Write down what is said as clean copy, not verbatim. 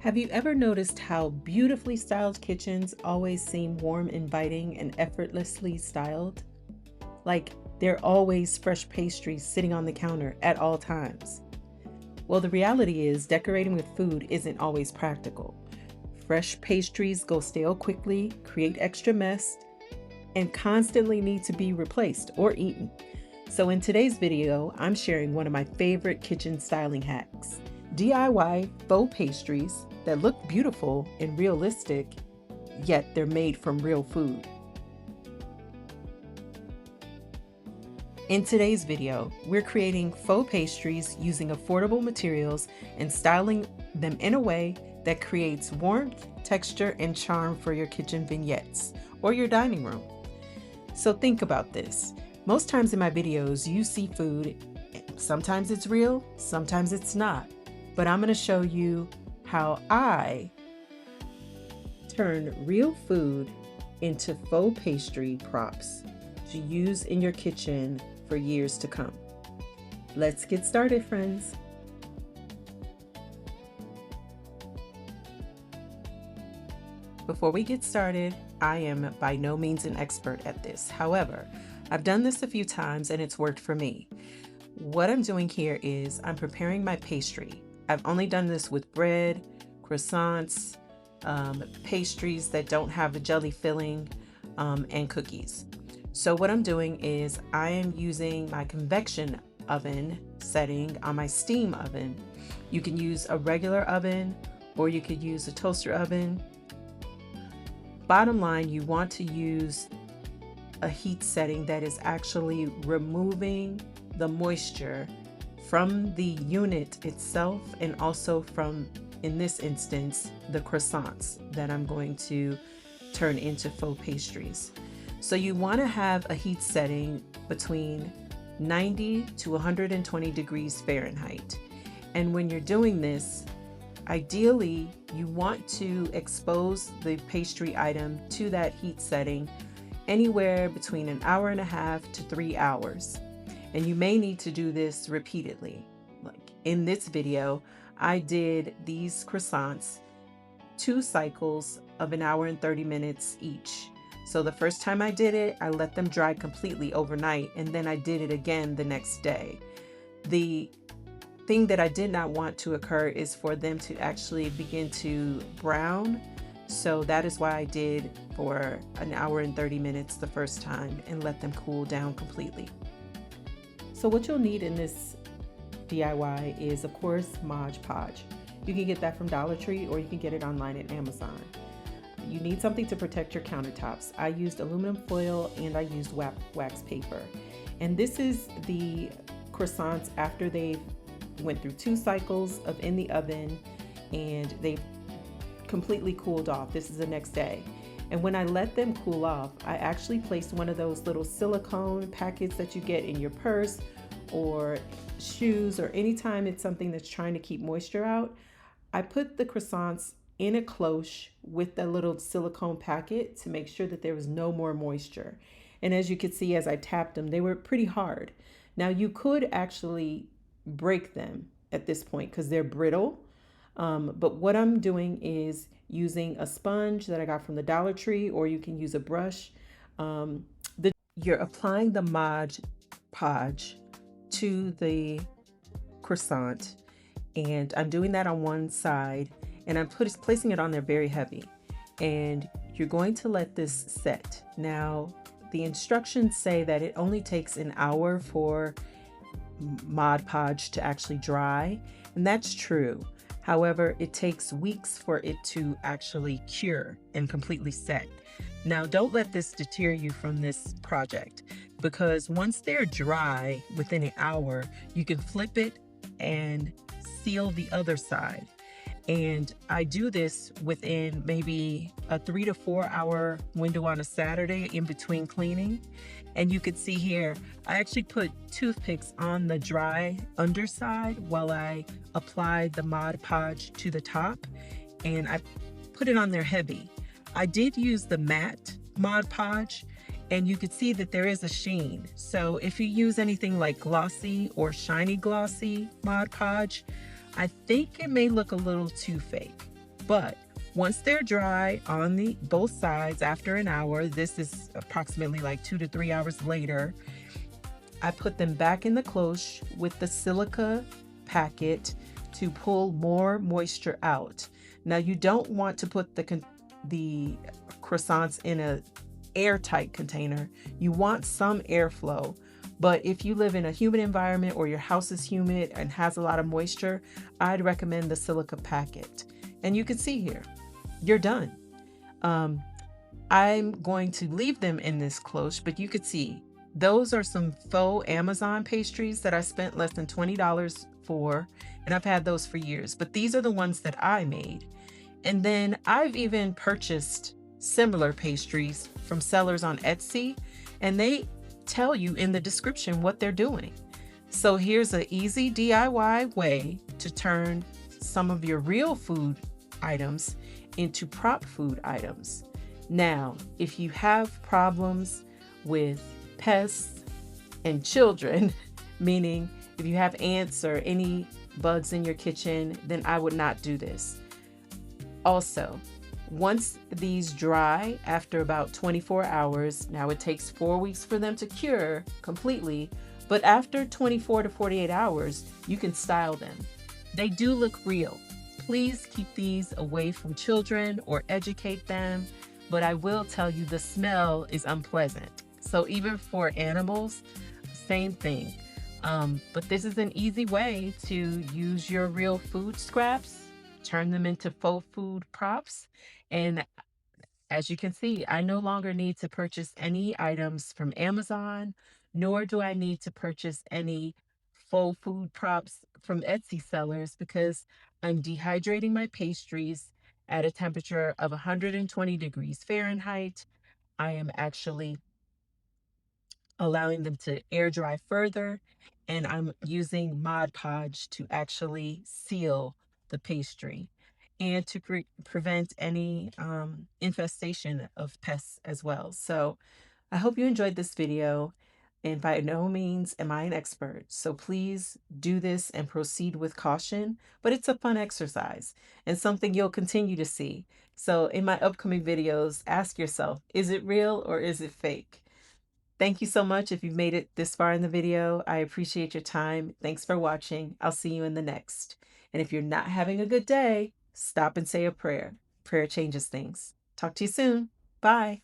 Have you ever noticed how beautifully styled kitchens always seem warm, inviting, and effortlessly styled? Like they're always fresh pastries sitting on the counter at all times. Well, the reality is decorating with food isn't always practical. Fresh pastries go stale quickly, create extra mess, and constantly need to be replaced or eaten. So in today's video, I'm sharing one of my favorite kitchen styling hacks: DIY faux pastries that look beautiful and realistic, yet they're made from real food. In today's video, we're creating faux pastries using affordable materials and styling them in a way that creates warmth, texture, and charm for your kitchen vignettes or your dining room. So think about this. Most times in my videos, you see food. Sometimes it's real, sometimes it's not. But I'm going to show you how I turn real food into faux pastry props to use in your kitchen for years to come. Let's get started, friends. Before we get started, I am by no means an expert at this. However, I've done this a few times and it's worked for me. What I'm doing here is I'm preparing my pastry. I've only done this with bread, croissants, pastries that don't have a jelly filling, and cookies. So what I'm doing is I am using my convection oven setting on my steam oven. You can use a regular oven or you could use a toaster oven. Bottom line, you want to use a heat setting that is actually removing the moisture from the unit itself and also from, in this instance, the croissants that I'm going to turn into faux pastries. So you want to have a heat setting between 90 to 120 degrees Fahrenheit. And when you're doing this, ideally, you want to expose the pastry item to that heat setting anywhere between an hour and a half to 3 hours. And you may need to do this repeatedly. Like in this video, I did these croissants 2 cycles of an hour and 30 minutes each. So the first time I did it, I let them dry completely overnight, and then I did it again the next day. The thing that I did not want to occur is for them to actually begin to brown. So that is why I did for an hour and 30 minutes the first time and let them cool down completely. So what you'll need in this DIY is, of course, Mod Podge. You can get that from Dollar Tree or you can get it online at Amazon. You need something to protect your countertops. I used aluminum foil and I used wax paper. And this is the croissants after they went through 2 cycles of in the oven and they've completely cooled off. This is the next day. And when I let them cool off, I actually placed one of those little silicone packets that you get in your purse or shoes, or anytime it's something that's trying to keep moisture out. I put the croissants in a cloche with the little silicone packet to make sure that there was no more moisture. And as you could see, as I tapped them, they were pretty hard. Now you could actually break them at this point because they're brittle. But what I'm doing is using a sponge that I got from the Dollar Tree, or you can use a brush. You're applying the Mod Podge to the croissant, and I'm doing that on one side, and I'm placing it on there very heavy. And you're going to let this set. Now, the instructions say that it only takes an hour for Mod Podge to actually dry, and that's true. However, it takes weeks for it to actually cure and completely set. Now, don't let this deter you from this project, because once they're dry within an hour, you can flip it and seal the other side. And I do this within maybe a 3 to 4 hour window on a Saturday in between cleaning. And you can see here, I actually put toothpicks on the dry underside while I applied the Mod Podge to the top, and I put it on there heavy. I did use the matte Mod Podge, and you could see that there is a sheen. So if you use anything like glossy or shiny glossy Mod Podge, I think it may look a little too fake. But once they're dry on the both sides after an hour, this is approximately like 2 to 3 hours later, I put them back in the cloche with the silica packet to pull more moisture out. Now you don't want to put the croissants in a airtight container. You want some airflow. But if you live in a humid environment or your house is humid and has a lot of moisture, I'd recommend the silica packet. And you can see here, you're done. Um, I'm going to leave them in this cloche, but you could see those are some faux Amazon pastries that I spent less than $20 for, and I've had those for years. But these are the ones that I made. And then I've even purchased similar pastries from sellers on Etsy, and they tell you in the description what they're doing. So here's an easy DIY way to turn some of your real food items into prop food items. Now, if you have problems with pests and children, meaning if you have ants or any bugs in your kitchen, then I would not do this. Also, once these dry after about 24 hours, now it takes 4 weeks for them to cure completely, but after 24 to 48 hours, you can style them. They do look real. Please keep these away from children or educate them, but I will tell you the smell is unpleasant. So even for animals, same thing. But this is an easy way to use your real food scraps, turn them into faux food props. And as you can see, I no longer need to purchase any items from Amazon, nor do I need to purchase any faux food props from Etsy sellers because I'm dehydrating my pastries at a temperature of 120 degrees Fahrenheit. I am actually allowing them to air dry further, and I'm using Mod Podge to actually seal the pastry and to prevent any infestation of pests as well. So I hope you enjoyed this video, and by no means am I an expert, so please do this and proceed with caution, but it's a fun exercise and something you'll continue to see. So in my upcoming videos, ask yourself, is it real or is it fake? Thank you so much if you've made it this far in the video. I appreciate your time. Thanks for watching. I'll see you in the next. And if you're not having a good day, stop and say a prayer. Prayer changes things. Talk to you soon. Bye.